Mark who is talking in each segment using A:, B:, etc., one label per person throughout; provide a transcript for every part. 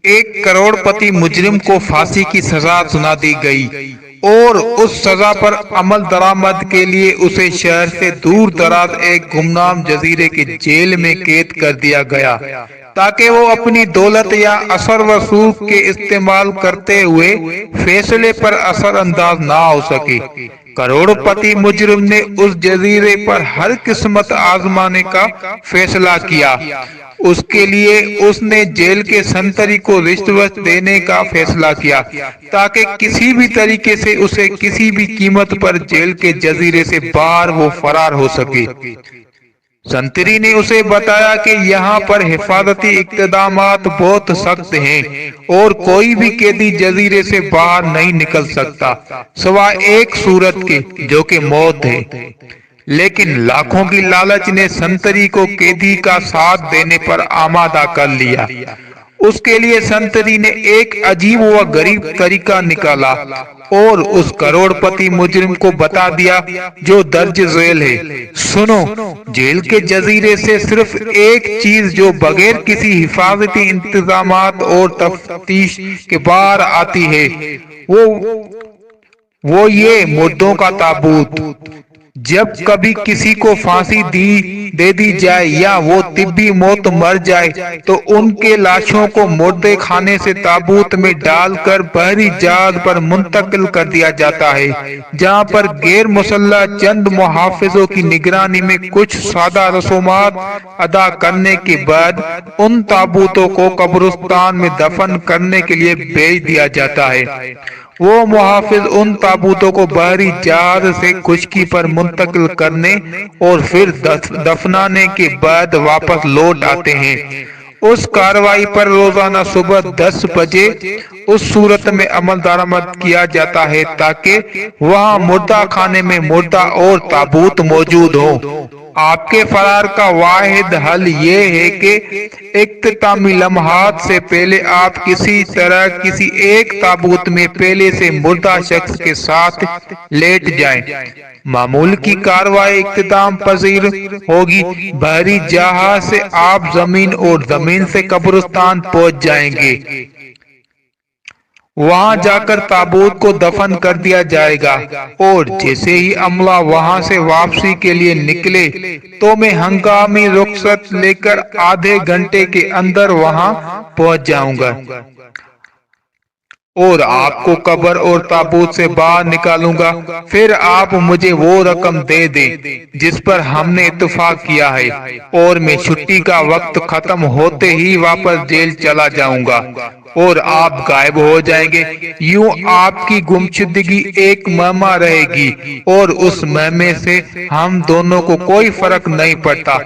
A: ایک کروڑ پتی مجرم کو پھانسی کی سزا سنا دی گئی اور اس سزا پر عمل درآمد کے لیے اسے شہر سے دور دراز ایک گمنام جزیرے کی جیل میں قید کر دیا گیا تاکہ وہ اپنی دولت یا اثر و رسوخ کے استعمال کرتے ہوئے فیصلے پر اثر انداز نہ ہو سکے۔ کروڑ پتی مجرم نے اس جزیرے پر ہر قسمت آزمانے کا فیصلہ کیا۔ اس کے لیے اس نے جیل کے سنتری کو رشوت دینے کا فیصلہ کیا تاکہ کسی بھی طریقے سے اسے کسی بھی قیمت پر جیل کے جزیرے سے باہر وہ فرار ہو سکے۔ سنتری نے اسے بتایا کہ یہاں پر حفاظتی اقدامات بہت سخت ہیں اور کوئی بھی قیدی جزیرے سے باہر نہیں نکل سکتا سوائے ایک صورت کے جو کہ موت ہے۔ لیکن لاکھوں کی لالچ نے سنتری کو قیدی کا ساتھ دینے پر آمادہ کر لیا۔ اس کے لیے سنتری نے ایک عجیب و غریب طریقہ نکالا اور اس کروڑ پتی مجرم کو بتا دیا جو درج ذیل ہے۔ سنو، جیل کے جزیرے سے صرف ایک چیز جو بغیر کسی حفاظتی انتظامات اور تفتیش کے باہر آتی ہے وہ یہ مردوں کا تابوت۔ جب کبھی کسی کو پھانسی دے دی جائے یا وہ طبی موت مر جائے تو ان کے لاشوں کو مردے خانے سے تابوت میں ڈال کر بحری جہاز پر منتقل کر دیا جاتا ہے، جہاں پر غیر مسلح چند محافظوں کی نگرانی میں کچھ سادہ رسومات ادا کرنے کے بعد ان تابوتوں کو قبرستان میں دفن کرنے کے لیے بھیج دیا جاتا ہے۔ وہ محافظ ان تابوتوں کو بحری جہاز سے خشکی پر منتقل کرنے اور پھر دفنانے کے بعد واپس لوٹ آتے ہیں۔ اس کارروائی پر روزانہ صبح 10 بجے اس صورت میں عمل درآمد کیا جاتا ہے تاکہ وہاں مردہ خانے میں مردہ اور تابوت موجود ہوں۔ آپ کے فرار کا واحد حل یہ ہے کہ اختتامی لمحات سے پہلے آپ کسی طرح کسی ایک تابوت میں پہلے سے مردہ شخص کے ساتھ لیٹ جائیں۔ معمول کی کارروائی اختتام پذیر ہوگی۔ بحری جہاز سے آپ زمین اور زمین سے قبرستان پہنچ جائیں گے۔ وہاں جا کر تابوت کو دفن کر دیا جائے گا اور جیسے ہی عملہ وہاں سے واپسی کے لیے نکلے تو میں ہنگامی رخصت لے کر آدھے گھنٹے کے اندر وہاں پہنچ جاؤں گا اور آپ کو قبر اور تابوت سے باہر نکالوں گا۔ پھر آپ مجھے وہ رقم دے دیں جس پر ہم نے اتفاق کیا ہے اور میں چھٹی کا وقت ختم ہوتے ہی واپس جیل چلا جاؤں گا اور آپ غائب ہو جائیں گے۔ یوں آپ کی گمشدگی ایک مہمہ رہے گی اور اس مہمے سے ہم دونوں کو کوئی فرق نہیں پڑتا۔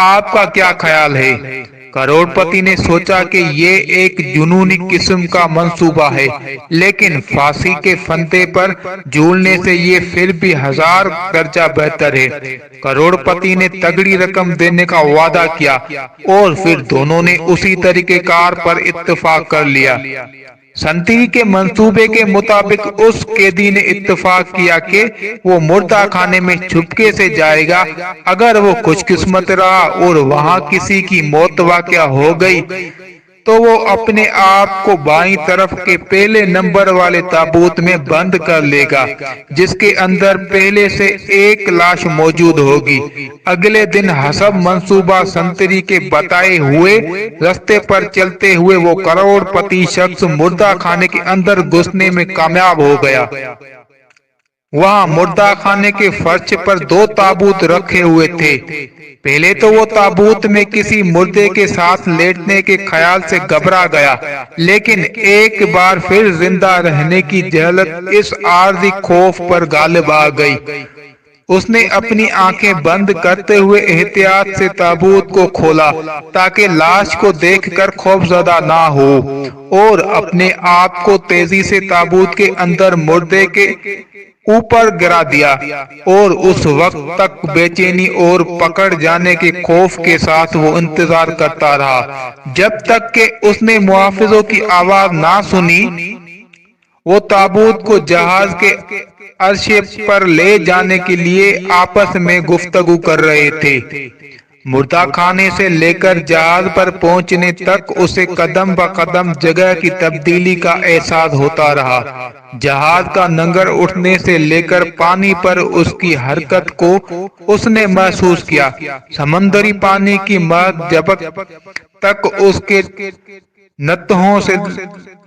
A: آپ کا کیا خیال ہے؟ کروڑ پتی نے سوچا کہ یہ ایک جنونی قسم کا منصوبہ ہے، لیکن پھانسی کے پھندے پر جھولنے سے یہ پھر بھی 1000 درجہ بہتر ہے۔ کروڑ پتی نے تگڑی رقم دینے کا وعدہ کیا اور پھر دونوں نے اسی طریقہ کار پر اتفاق کر لیا۔ سنتری کے منصوبے کے مطابق اس قیدی نے اتفاق کیا کہ وہ مردہ خانے میں چھپکے سے جائے گا۔ اگر وہ خوش قسمت رہا اور وہاں کسی کی موت واقع ہو گئی تو وہ اپنے آپ کو بائیں طرف کے پہلے نمبر والے تابوت میں بند کر لے گا جس کے اندر پہلے سے ایک لاش موجود ہوگی۔ اگلے دن حسب منصوبہ سنتری کے بتائے ہوئے رستے پر چلتے ہوئے وہ کروڑ پتی شخص مردہ خانے کے اندر گھسنے میں کامیاب ہو گیا۔ وہاں مردہ خانے کے فرش پر 2 تابوت رکھے ہوئے تھے۔ پہلے تو وہ تابوت میں کسی مردے کے ساتھ لیٹنے کے خیال سے گھبرا گیا، لیکن ایک بار پھر زندہ رہنے کی جہالت اس عارضی خوف پر غالب آ گئی۔ اس نے اپنی آنکھیں بند کرتے ہوئے احتیاط سے تابوت کو کھولا تاکہ لاش کو دیکھ کر خوفزدہ نہ ہو اور اپنے آپ کو تیزی سے تابوت کے اندر مردے کے اوپر گرا دیا اور اس وقت تک بے چینی اور پکڑ جانے کے خوف کے ساتھ وہ انتظار کرتا رہا جب تک کہ اس نے محافظوں کی آواز نہ سنی۔ وہ تابوت کو جہاز کے عرصے پر لے جانے کے لیے آپس میں گفتگو کر رہے تھے۔ مردہ خانے سے لے کر جہاز پر پہنچنے تک اسے قدم بہ قدم جگہ کی تبدیلی کا احساس ہوتا رہا۔ جہاز کا ننگر اٹھنے سے لے کر پانی پر اس کی حرکت کو اس نے محسوس کیا۔ سمندری پانی کی مہک جب تک اس کے نتھوں سے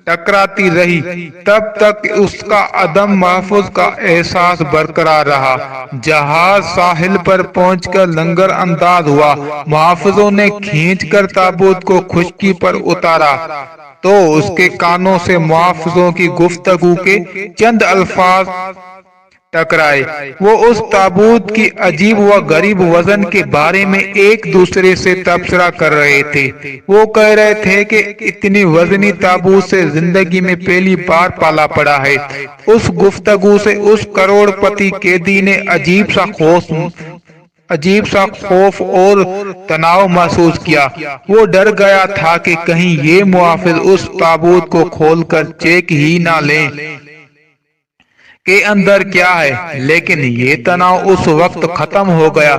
A: ٹکراتی رہی تب تک اس کا عدم محفوظ کا احساس برقرار رہا۔ جہاز ساحل پر پہنچ کر لنگر انداز ہوا۔ محافظوں نے کھینچ کر تابوت کو خشکی پر اتارا تو اس کے کانوں سے محافظوں کی گفتگو کے چند الفاظ ٹکرائے۔ وہ اس تابوت کی عجیب و غریب وزن کے بارے میں ایک دوسرے سے تبصرہ کر رہے تھے۔ وہ کہہ رہے تھے کہ اتنی وزنی تابوت سے زندگی میں پہلی بار پالا پڑا ہے۔ اس گفتگو سے اس کروڑ پتی قیدی نے عجیب سا خوف اور تناؤ محسوس کیا۔ وہ ڈر گیا تھا کہ کہیں یہ محافظ اس تابوت کو کھول کر چیک ہی نہ لیں کہ اندر کیا ہے، لیکن یہ تناؤ اس وقت ختم ہو گیا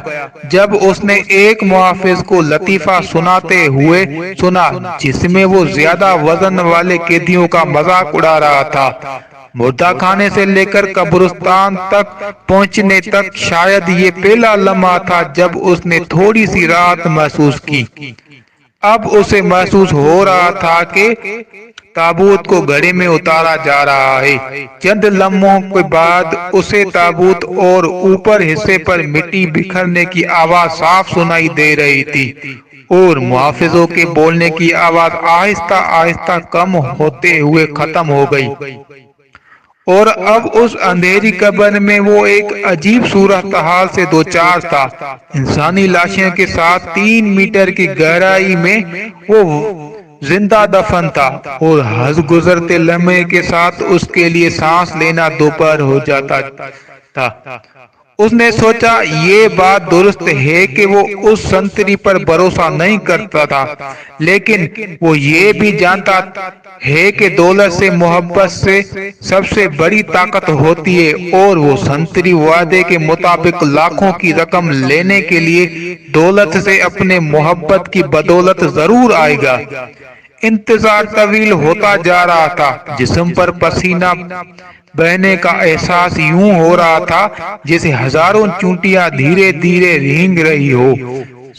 A: جب اس نے ایک محافظ کو لطیفہ سناتے ہوئے سنا جس میں وہ زیادہ وزن والے قیدیوں کا مذاق اڑا رہا تھا۔ مردہ خانے سے لے کر قبرستان تک پہنچنے تک شاید یہ پہلا لمحہ تھا جب اس نے تھوڑی سی راحت محسوس کی۔ اب اسے محسوس ہو رہا تھا کہ تابوت کو گڑھے میں اتارا جا رہا ہے۔ چند لمحوں کے بعد اسے تابوت اور اوپر حصے پر مٹی بکھرنے کی آواز صاف سنائی دے رہی تھی اور محافظوں کے بولنے کی آواز آہستہ آہستہ کم ہوتے ہوئے ختم ہو گئی۔ اور اب اس اندھیری قبر میں وہ ایک عجیب صورتحال سے دوچار تھا۔ انسانی لاشیں کے ساتھ 3 میٹر کی گہرائی میں وہ زندہ دفن تھا اور ہر گزرتے لمحے کے ساتھ اس کے لیے سانس لینا دوپہر ہو جاتا تھا۔ اس نے سوچا یہ بات درست ہے کہ وہ اس سنتری پر بھروسہ نہیں کرتا تھا، لیکن وہ یہ بھی جانتا ہے کہ دولت سے محبت سے سب سے بڑی طاقت ہوتی ہے اور وہ سنتری وعدے کے مطابق لاکھوں کی رقم لینے کے لیے دولت سے اپنے محبت کی بدولت ضرور آئے گا۔ انتظار طویل ہوتا جا رہا تھا، جسم پر پسینہ بہنے کا احساس یوں ہو رہا تھا جیسے ہزاروں چونٹیاں دھیرے دھیرے رینگ رہی ہو۔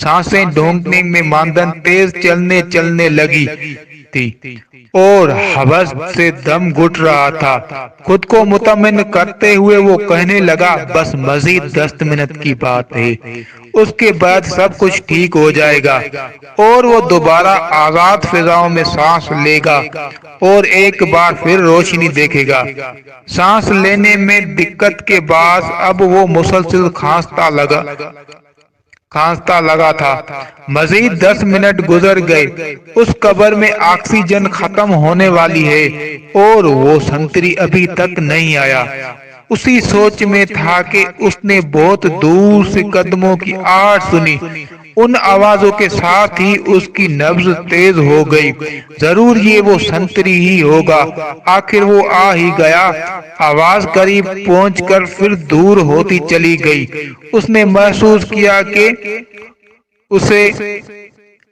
A: سانسیں ڈھونکنے میں ماندن تیز چلنے لگی تھی اور حوث سے دم گھٹ رہا تھا۔ خود کو مطمئن کرتے ہوئے وہ کہنے لگا بس مزید 10 منٹ کی بات ہے، اس کے بعد سب کچھ ٹھیک ہو جائے گا اور وہ دوبارہ آزاد فضاؤں میں سانس لے گا اور ایک بار پھر روشنی دیکھے گا۔ سانس لینے میں دقت کے باعث اب وہ مسلسل کھانستا لگا تھا۔ مزید 10 منٹ گزر گئے۔ اس قبر میں آکسیجن ختم ہونے والی ہے اور وہ سنتری ابھی تک نہیں آیا۔ اسی سوچ میں تھا کہ اس نے بہت دور سے قدموں کی آہٹ سنی۔ ان آوازوں کے ساتھ ہی اس کی نبض تیز ہو گئی۔ ضرور یہ وہ سنتری ہی ہوگا۔ آخر وہ آ ہی گیا۔ آواز قریب پہنچ کر پھر دور ہوتی چلی گئی۔ اس نے محسوس کیا کہ اسے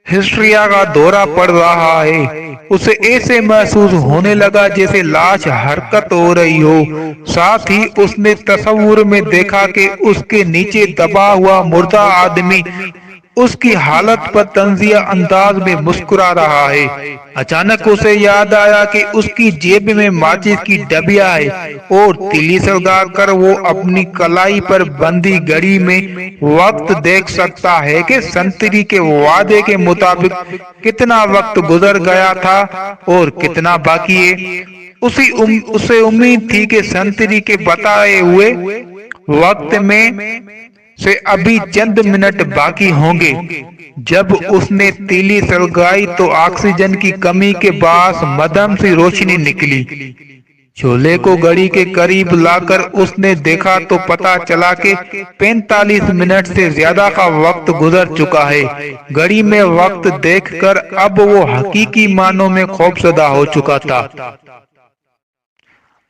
A: ہسٹریا کا دورہ پڑ رہا ہے۔ اسے ایسے محسوس ہونے لگا جیسے لاش حرکت ہو رہی ہو۔ ساتھ ہی اس نے تصور میں دیکھا کہ اس کے نیچے دبا ہوا مردہ آدمی اس کی حالت پر طنزیہ انداز میں مسکرا رہا ہے۔ اچانک اسے یاد آیا کہ اس کی جیب میں ماچس کی ڈبیا ہے اور تیلی سلگا کر وہ اپنی کلائی پر بندھی گھڑی میں وقت دیکھ سکتا ہے کہ سنتری کے وعدے کے مطابق کتنا وقت گزر گیا تھا اور کتنا باقی ہے۔ اسے امید تھی کہ سنتری کے بتائے ہوئے وقت میں سے ابھی چند منٹ باقی ہوں گے۔ جب اس نے تیلی سلگائی تو آکسیجن کی کمی کے باعث مدھم سی روشنی نکلی۔ شعلے کو گھڑی کے قریب لا کر اس نے دیکھا تو پتا چلا کہ 45 منٹ سے زیادہ کا وقت گزر چکا ہے۔ گھڑی میں وقت دیکھ کر اب وہ حقیقی معنوں میں خوفزدہ ہو چکا تھا۔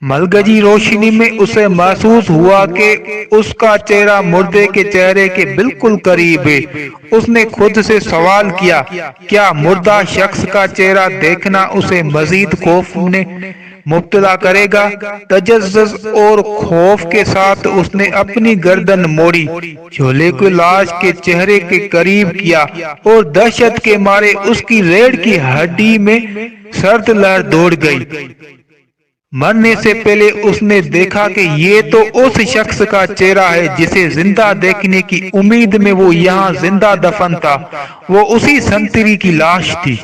A: ملگجی روشنی میں اسے محسوس ہوا کہ اس کا چہرہ مردے کے چہرے کے بالکل قریب ہے۔ اس نے خود سے سوال کیا، کیا مردہ شخص کا چہرہ دیکھنا اسے مزید خوف میں مبتلا کرے گا؟ تجسس اور خوف کے ساتھ اس نے اپنی گردن موڑی، جھولے کو لاش کے چہرے کے قریب کیا اور دہشت کے مارے اس کی ریڑھ کی ہڈی میں سرد لہر دوڑ گئی۔ مرنے سے پہلے اس نے دیکھا کہ یہ تو اس شخص کا چہرہ ہے جسے زندہ دیکھنے کی امید میں وہ یہاں زندہ دفن تھا۔ وہ اسی سنتری کی لاش تھی۔